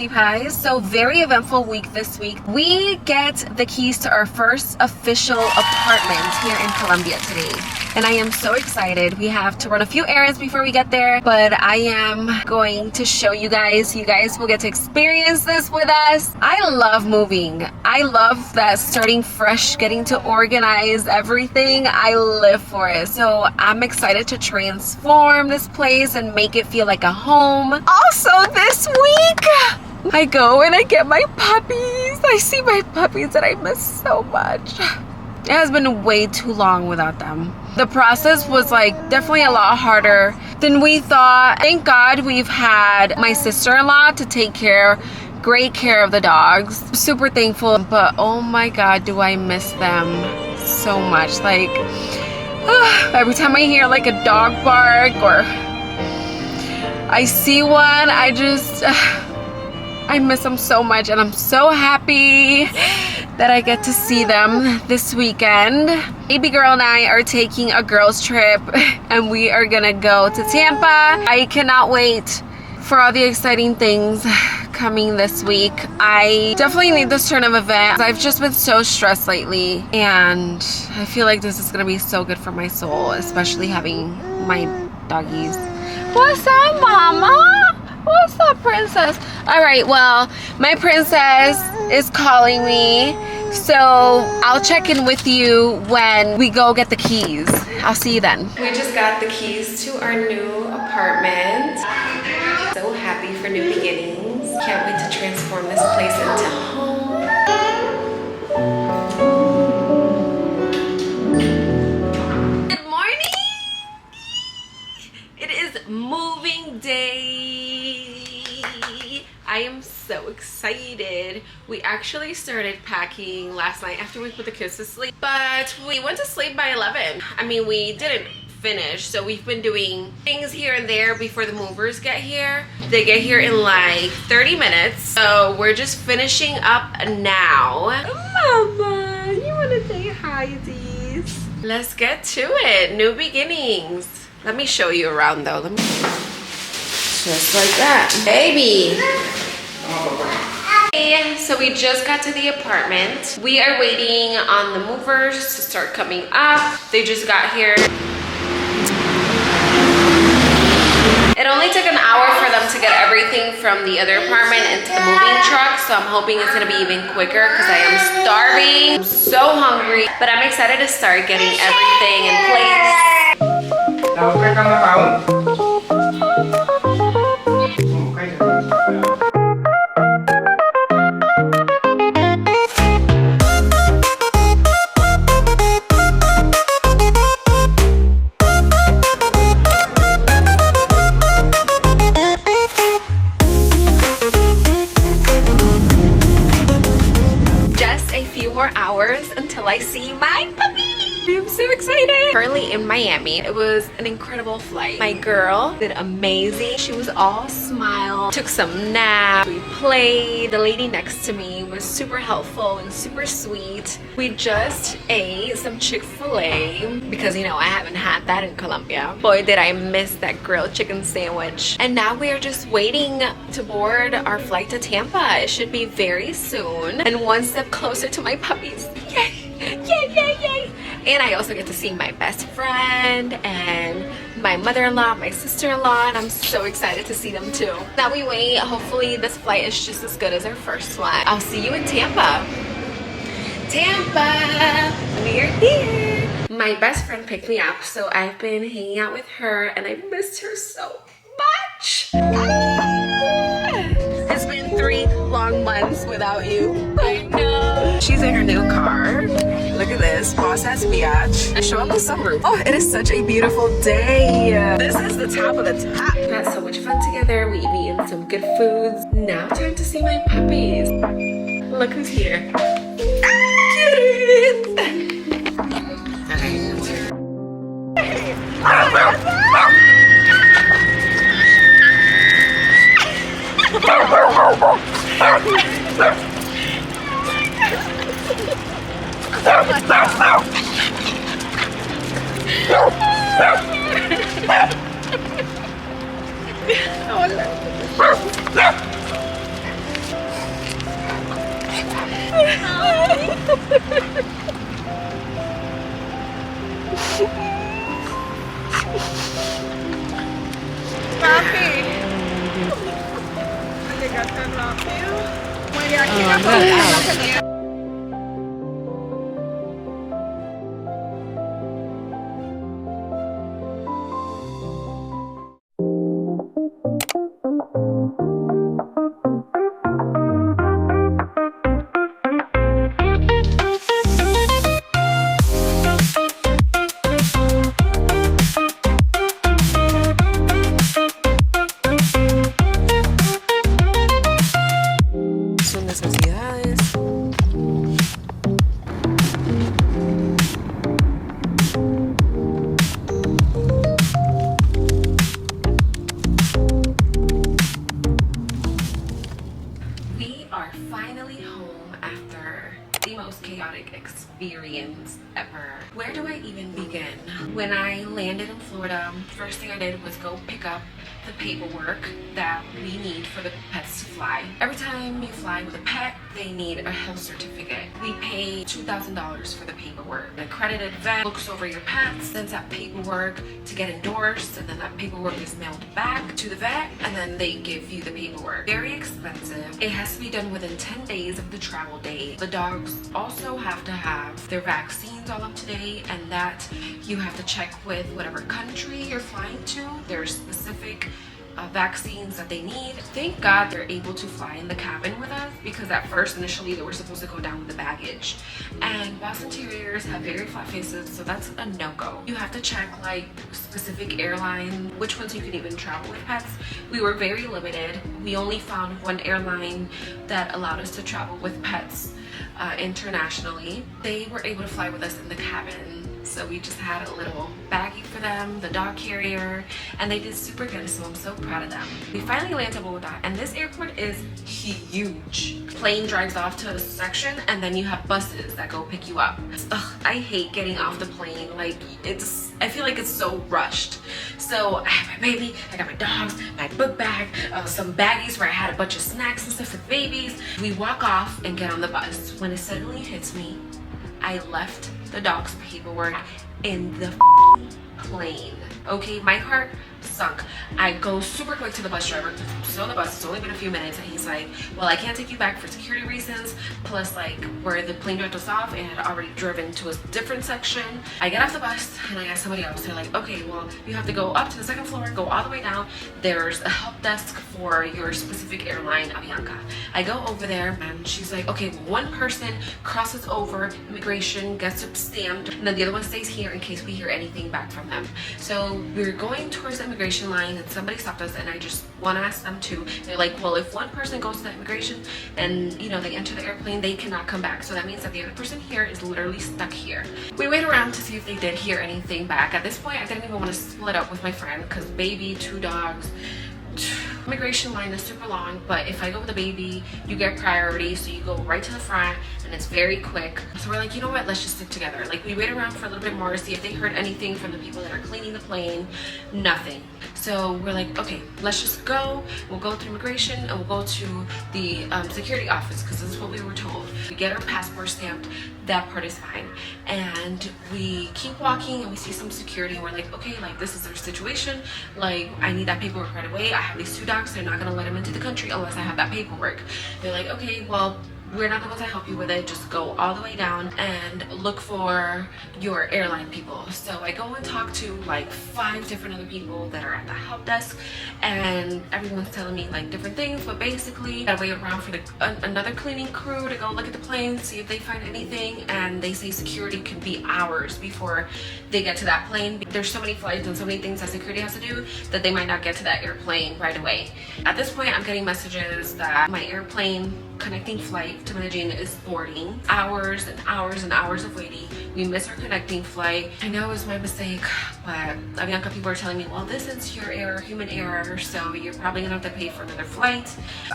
cutie pies. So very eventful week this week. We get the keys to our first official apartment here in Colombia today. And I am so excited. We have to run a few errands before we get there, but I am going to show you guys. You guys will get to experience this with us. I love moving. I love that starting fresh, getting to organize everything. I live for it. So I'm excited to transform this place and make it feel like a home. Also this week, I go and I get my puppies. I see my puppies that I miss so much. It has been way too long without them. The process was like definitely a lot harder than we thought. Thank God we've had my sister-in-law to take great care of the dogs. Super thankful, but oh my God, do I miss them so much. Like every time I hear like a dog bark or I see one, I miss them so much, and I'm so happy that I get to see them this weekend. Baby girl and I are taking a girls trip and we are gonna go to Tampa. I cannot wait for all the exciting things coming this week. I definitely need this turn of events. I've just been so stressed lately, and I feel like this is gonna be so good for my soul, especially having my doggies. What's up, mama? What's up, princess? All right, well, my princess is calling me, so I'll check in with you when we go get the keys. I'll see you then. We just got the keys to our new apartment. So happy for new beginnings. Can't wait to transform this place into home. Good morning. It is moving day. I am so excited. We actually started packing last night after we put the kids to sleep, but we went to sleep by 11. I mean, we didn't finish, so we've been doing things here and there before the movers get here. They get here in like 30 minutes, so we're just finishing up now. Mama, you wanna say hi, Deez? Let's get to it. New beginnings. Let me show you around though. Just like that, baby. Okay, so we just got to the apartment. We are waiting on the movers to start coming up. They just got here. It only took an hour for them to get everything from the other apartment into the moving truck, so I'm hoping it's gonna be even quicker because I am starving. I'm so hungry, but I'm excited to start getting everything in place. Hours until I see my puppy. I'm so excited. Currently in Miami. It was an incredible flight. My girl did amazing. She was all smile, took some naps, we played. The lady next to me was super helpful and super sweet. We just ate some Chick-fil-A because, you know, I haven't had that in Colombia. Boy, did I miss that grilled chicken sandwich. And now we are just waiting to board our flight to Tampa. It should be very soon. And one step closer to my puppies. Yay! Yay, yay, yay! And I also get to see my best friend and my mother-in-law, my sister-in-law, and I'm so excited to see them too. Now we wait. Hopefully this flight is just as good as our first one. I'll see you in Tampa. Tampa! We're here! My best friend picked me up, so I've been hanging out with her and I missed her so much. It's been 3 long months without you. I know. She's in her new car. Look at this, boss ass biatch. I show up the sunroof. Oh, it is such a beautiful day. This is the top of the top. We had so much fun together. We've eaten some good foods. Now time to see my puppies. Look who's here. papi. Llegar tan rápido. Muere aquí la Andrea, sus necesidades. We are finally home after the most chaotic experience ever. Where do I even begin? When I landed in Florida, first thing I did was go pick up the paperwork that we need for the pets to fly. Every time you fly with a pet, they need a health certificate. We pay $2,000 for the paperwork. An accredited vet looks over your pets, sends out paperwork to get endorsed, and then that paperwork is mailed back to the vet, and then they give you the paperwork. Very expensive. It has to be done within 10 days of the travel date. The dogs also have to have their vaccines all up to date, and that you have to check with whatever country you're flying to. There's specific vaccines that they need. Thank God they're able to fly in the cabin with us, because at first initially they were supposed to go down with the baggage, and Boston Terriers have very flat faces, so that's a no-go. You have to check like specific airline, which ones you can even travel with pets. We were very limited. We only found one airline that allowed us to travel with pets internationally. They were able to fly with us in the cabin, so we just had a little baggie for them, the dog carrier, and they did super good, so I'm so proud of them. We finally landed in Bogota, and this airport is huge. Plane drives off to a section, and then you have buses that go pick you up. Ugh, I hate getting off the plane. Like, I feel like it's so rushed. So I have my baby, I got my dogs, my book bag, some baggies where I had a bunch of snacks and stuff for the babies. We walk off and get on the bus. When it suddenly hits me, I left the dog's paperwork in the plane. Okay, my heart sunk. I go super quick to the bus driver, still on the bus, it's only been a few minutes, and he's like, well, I can't take you back for security reasons, plus like where the plane dropped us off, it had already driven to a different section. I get off the bus and I ask somebody else. They're like, okay, well, you have to go up to the second floor, go all the way down, there's a help desk for your specific airline, Avianca. I go over there and she's like, okay, well, one person crosses over immigration, gets it stamped, and then the other one stays here in case we hear anything back from them. So we're going towards the immigration line and somebody stopped us, and I just want to ask them too. They're like, well, if one person goes to the immigration and they enter the airplane, they cannot come back, so that means that the other person here is literally stuck here. We wait around to see if they did hear anything back. At this point, I didn't even want to split up with my friend because baby, 2 dogs, immigration line is super long, but if I go with a baby, you get priority, so you go right to the front and it's very quick. So we're like, you know what, let's just stick together. Like, we wait around for a little bit more to see if they heard anything from the people that are cleaning the plane. Nothing. So we're like, okay, let's just go. We'll go through immigration and we'll go to the security office, because this is what we were told. We get our passport stamped, that part is fine. And we keep walking and we see some security and we're like, okay, like, this is our situation. Like, I need that paperwork right away. I have these 2 dogs, they're not gonna let them into the country unless I have that paperwork. They're like, okay, well, we're not the ones that help you with it, just go all the way down and look for your airline people. So I go and talk to like 5 different other people that are at the help desk, and everyone's telling me like different things, but basically I wait around for another cleaning crew to go look at the plane, see if they find anything, and they say security can be hours before they get to that plane. There's so many flights and so many things that security has to do that they might not get to that airplane right away. At this point, I'm getting messages that my airplane connecting flight to Medellin is boarding. Hours and hours and hours of waiting. We missed our connecting flight. I know it was my mistake, but Avianca people are telling me, well, this is your error, human error, so you're probably gonna have to pay for another flight.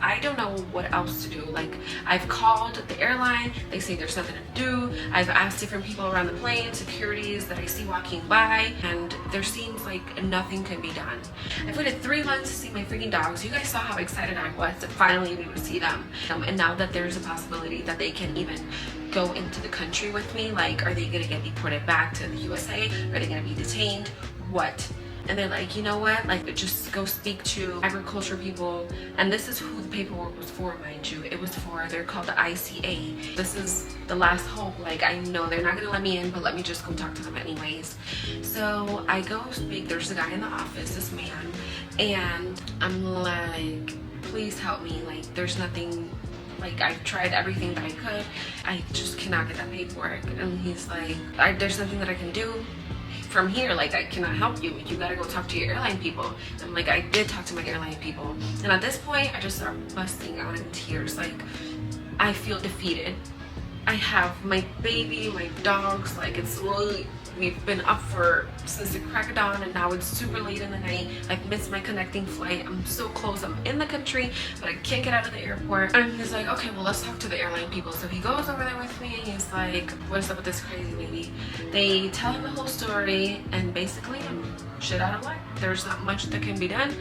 I don't know what else to do. Like, I've called the airline, they say there's nothing to do. I've asked different people around the plane, securities that I see walking by, and there seems like nothing can be done. I've waited 3 months to see my freaking dogs. You guys saw how excited I was to finally be able to see them. And now that there's a possibility that they can even go into the country with me, like, are they gonna get deported back to the USA? Are they gonna be detained? What? and they're like, you know what, like just go speak to agriculture people. And this is who the paperwork was for, mind you. It was for, they're called the ICA. This is the last hope. Like, I know they're not gonna let me in, but let me just go talk to them anyways. So I go speak. There's a guy in the office, this man, and I'm like, please help me. Like, there's nothing, like, I've tried everything that I could. I just cannot get that paperwork. And he's like, there's nothing that I can do from here. Like, I cannot help you. You gotta go talk to your airline people. I'm like, I did talk to my airline people. And at this point, I just start busting out in tears. Like, I feel defeated. I have my baby, my dogs. Like, it's really, we've been up since the crack of dawn, and now it's super late in the night. I've missed my connecting flight. I'm so close. I'm in the country, but I can't get out of the airport. And he's like, okay, well, let's talk to the airline people. So he goes over there with me, and he's like, what's up with this crazy lady? They tell him the whole story, and basically I'm shit out of luck. There's not much that can be done.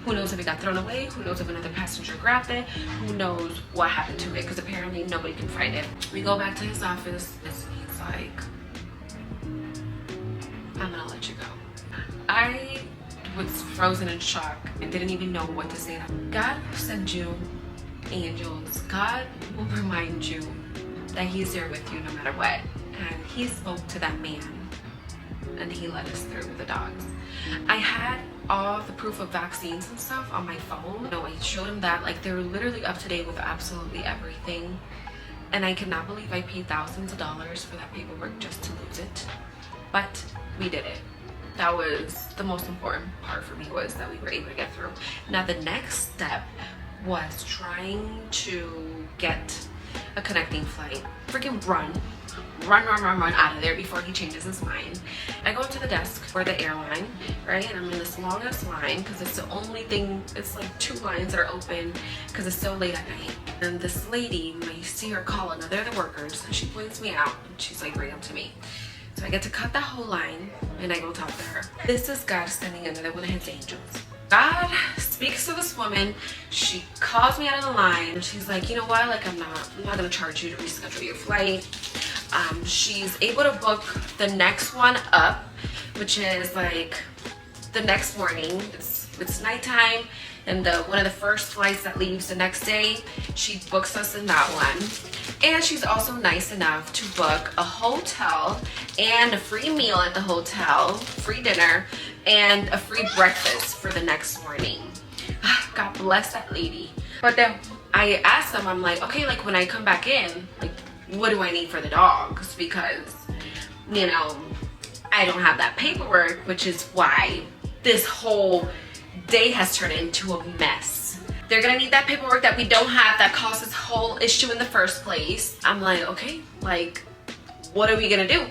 Who knows if it got thrown away? Who knows if another passenger grabbed it? Who knows what happened to it? Because apparently nobody can find it. We go back to his office, and he's like, I'm gonna let you go. I was frozen in shock and didn't even know what to say. God sends you angels. God will remind you that he's there with you no matter what. And he spoke to that man, and he let us through with the dogs. I had all the proof of vaccines and stuff on my phone. No, I showed him that. Like, they were literally up to date with absolutely everything. And I cannot believe I paid thousands of dollars for that paperwork just to lose it. But we did it. That was the most important part for me, was that we were able to get through. Now the next step was trying to get a connecting flight. Freaking run out of there before he changes his mind. I go up to the desk for the airline, right? And I'm in this longest line because it's the only thing, it's like 2 lines that are open because it's so late at night. And this lady, I see her calling, now they're the workers, and she points me out and she's like right up to me. So I get to cut that whole line, and I go talk to her. This is God standing under one of his angels. God speaks to this woman. She calls me out of the line, and she's like, you know what? Like, I'm not gonna charge you to reschedule your flight. She's able to book the next one up, which is like the next morning. It's nighttime, and one of the first flights that leaves the next day, she books us in that one. And she's also nice enough to book a hotel and a free meal at the hotel, free dinner, and a free breakfast for the next morning. God bless that lady. But then I asked them, I'm like, okay, like when I come back in, like, what do I need for the dogs? Because, you know, I don't have that paperwork, which is why this whole day has turned into a mess. They're gonna need that paperwork that we don't have, that caused this whole issue in the first place. I'm like, okay, like, what are we gonna do?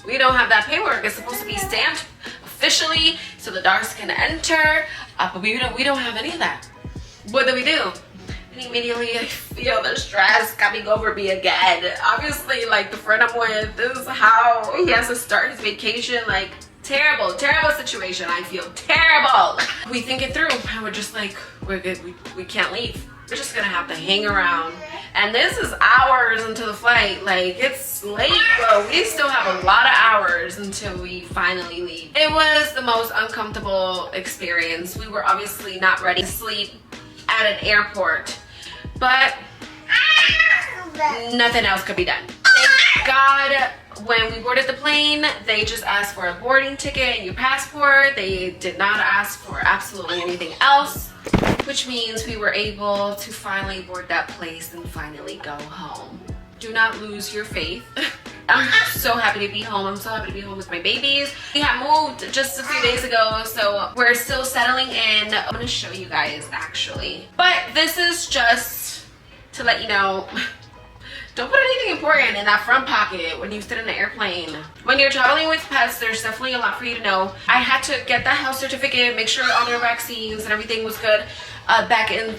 We don't have that paperwork. It's supposed to be stamped officially so the dogs can enter, but we don't have any of that. What do we do? And immediately I feel the stress coming over me again. Obviously, like, the friend I'm with, this is how he has to start his vacation. Like, terrible situation. I feel terrible. We think it through, and we're just like, we're good. We can't leave. We're just gonna have to hang around. And this is hours until the flight. Like, it's late, but we still have a lot of hours until we finally leave. It was the most uncomfortable experience. We were obviously not ready to sleep at an airport, but nothing else could be done. Thank God, when we boarded the plane, they just asked for a boarding ticket and your passport. They did not ask for absolutely anything else, which means we were able to finally board that place and finally go home. Do not lose your faith. I'm so happy to be home. I'm so happy to be home with my babies. We have moved just a few days ago, so we're still settling in. I'm gonna show you guys actually. But this is just to let you know, don't put anything important in that front pocket when you sit in the airplane. When you're traveling with pets, there's definitely a lot for you to know. I had to get that health certificate, make sure all their vaccines and everything was good back in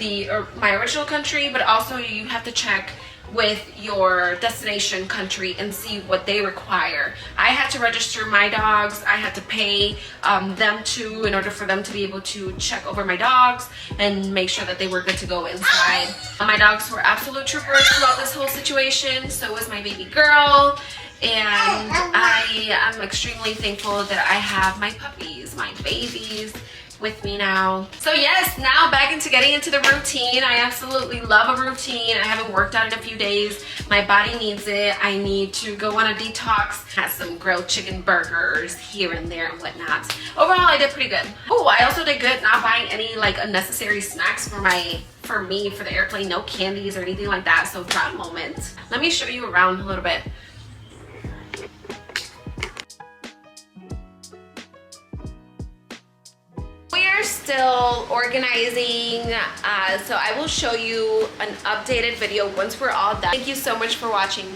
my original country, but also you have to check with your destination country and see what they require. I had to register my dogs. I had to pay them too in order for them to be able to check over my dogs and make sure that they were good to go inside. My dogs were absolute troopers throughout this whole situation. So was my baby girl. And I am extremely thankful that I have my puppies. kids, my babies with me now. So yes, now back into getting into the routine. I absolutely love a routine. I haven't worked out in a few days. My body needs it. I need to go on a detox. Had some grilled chicken burgers here and there and whatnot. Overall, I did pretty good. Oh, I also did good not buying any like unnecessary snacks for me for the airplane. No candies or anything like that. So proud moment. Let me show you around a little bit. Still organizing, so I will show you an updated video once we're all done. Thank you so much for watching.